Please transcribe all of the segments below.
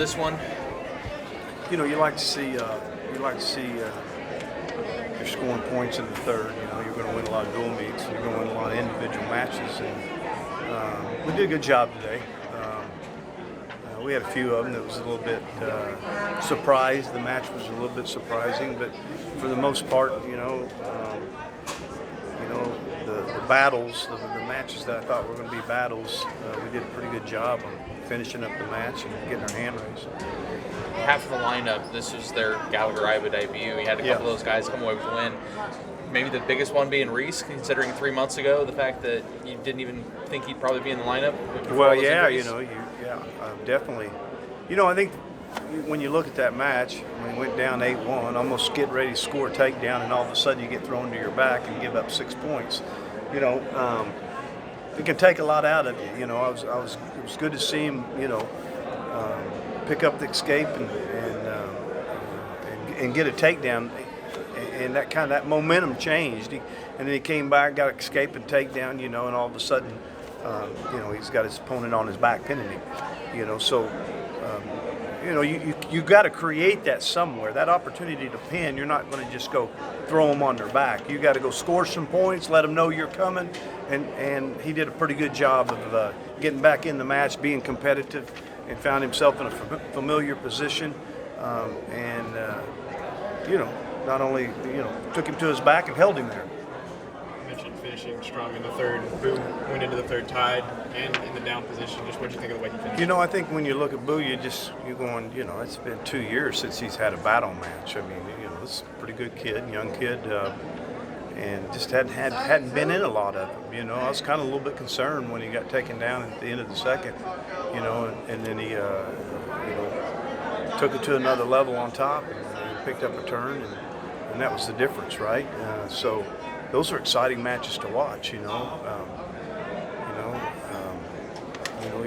this one? You know, you like to see you're scoring points in the third. You know, you're going to win a lot of dual meets. You're going to win a lot of individual matches, and we did a good job today. We had a few of them that was a little bit surprised. The match was a little bit surprising, but for the most part, the battles, the matches that I thought were going to be battles, we did a pretty good job on finishing up the match and getting our hand raised. Half of the lineup, this was their Gallagher-Iba debut. You had a couple of those guys come away with a win. Maybe the biggest one being Reese, considering 3 months ago, the fact that you didn't even think he'd probably be in the lineup. Well, yeah, definitely. You know, I think when you look at that match, when we went down 8-1, almost get ready to score a takedown, and all of a sudden you get thrown to your back and give up 6 points. You know, it can take a lot out of you. You know, it was good to see him, pick up the escape and get a takedown, and that momentum changed. And then he came back, got an escape and takedown, and all of a sudden, he's got his opponent on his back pinning him. You got to create that somewhere. That opportunity to pin, you're not going to just go throw them on their back. You got to go score some points, let them know you're coming, and he did a pretty good job of getting back in the match, being competitive, and found himself in a familiar position, not only took him to his back and held him there. You mentioned finishing strong in the third. Boo went into the third tied and in the down position. Just what did you think of the way he finished? I think when you look at Boo, you're going, it's been 2 years since he's had a battle match. I mean, this is a pretty good kid, young kid, and just hadn't been in a lot of them. I was kind of a little bit concerned when he got taken down at the end of the second, and then he, took it to another level on top and picked up a turn, and that was the difference, right? So those are exciting matches to watch.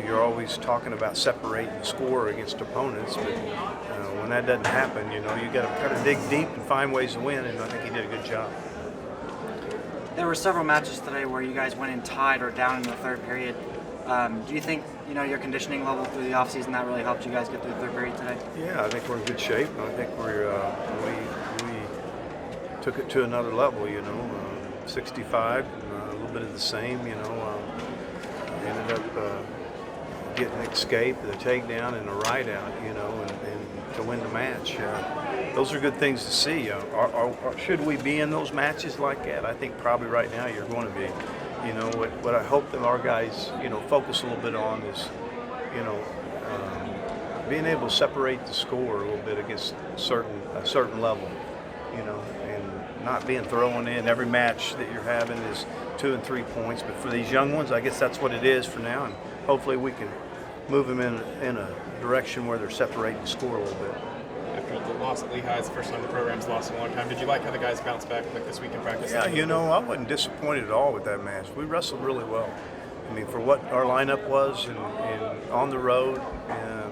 You're always talking about separating the score against opponents, but when that doesn't happen, you got to kind of dig deep and find ways to win, and I think he did a good job. There were several matches today where you guys went in tied or down in the third period. Do you think your conditioning level through the offseason that really helped you guys get through the third period today? Yeah, I think we're in good shape. I think we took it to another level. 65, a little bit of the same. Ended up getting an escape, the takedown, and the ride out. And to win the match. Those are good things to see. Should we be in those matches like that? I think probably right now you're going to be. What I hope that our guys, focus a little bit on is, being able to separate the score a little bit against a certain level, and not being thrown in. Every match that you're having is 2 and 3 points. But for these young ones, I guess that's what it is for now, and hopefully we can move them in a direction where they're separating the score a little bit. After the loss at Lehigh, it's the first time the program's lost in a long time. Did you like how the guys bounced back like this week in practice? Yeah, I wasn't disappointed at all with that match. We wrestled really well. I mean, for what our lineup was and on the road, and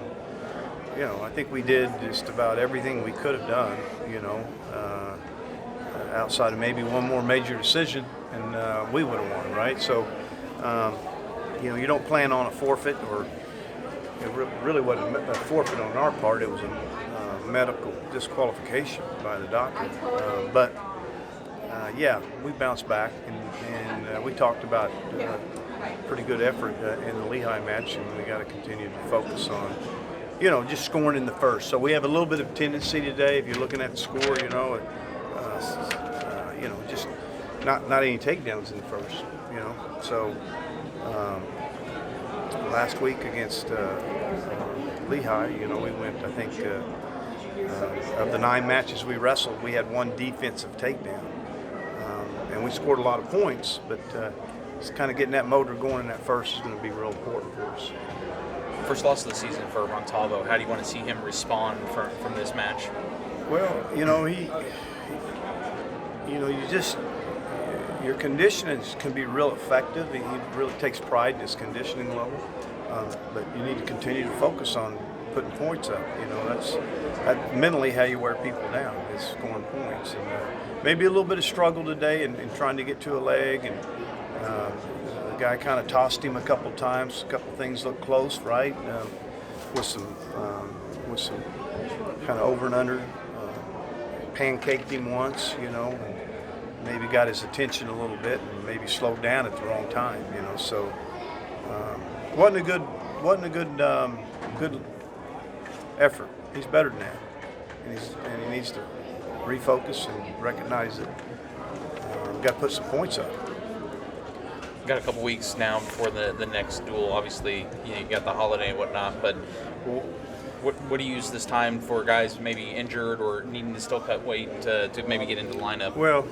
I think we did just about everything we could have done. Outside of maybe one more major decision, and we would have won, right? So, you don't plan on a forfeit, or it really wasn't a forfeit on our part. It was a medical disqualification by the doctor. But we bounced back, and we talked about pretty good effort in the Lehigh match, and we got to continue to focus on, just scoring in the first. So we have a little bit of tendency today, if you're looking at the score, just not any takedowns in the first, So last week against Lehigh, we went, I think, of the 9 matches we wrestled, we had 1 defensive takedown. And we scored a lot of points, but just kind of getting that motor going in that first is going to be real important for us. First loss of the season for Montalvo. How do you want to see him respond from this match? Well, your conditioning can be real effective. He really takes pride in his conditioning level, but you need to continue to focus on putting points up. That's mentally how you wear people down, is scoring points. And maybe a little bit of struggle today in trying to get to a leg, and the guy kind of tossed him a couple times. A couple things looked close, right? With some some kind of over and under, pancaked him once, you know, and maybe got his attention a little bit and maybe slowed down at the wrong time, you know. So wasn't a good effort. He's better than that, and he needs to refocus and recognize that we've got to put some points up. Got a couple weeks now before the next duel. Obviously, you got the holiday and whatnot, but what do you use this time for guys maybe injured or needing to still cut weight to maybe get into the lineup? Well,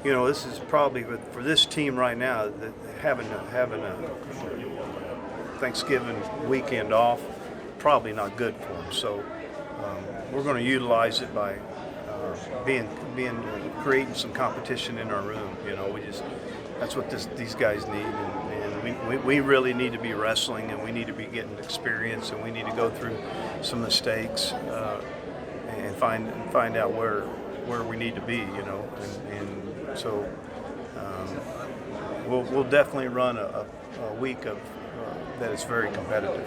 you know, this is probably for this team right now that having a Thanksgiving weekend off, probably not good for them. So we're going to utilize it by creating some competition in our room. You know, that's what these guys need, and we really need to be wrestling, and we need to be getting experience, and we need to go through some mistakes and find out where we need to be. You know, and so we'll definitely run a week of that is very competitive.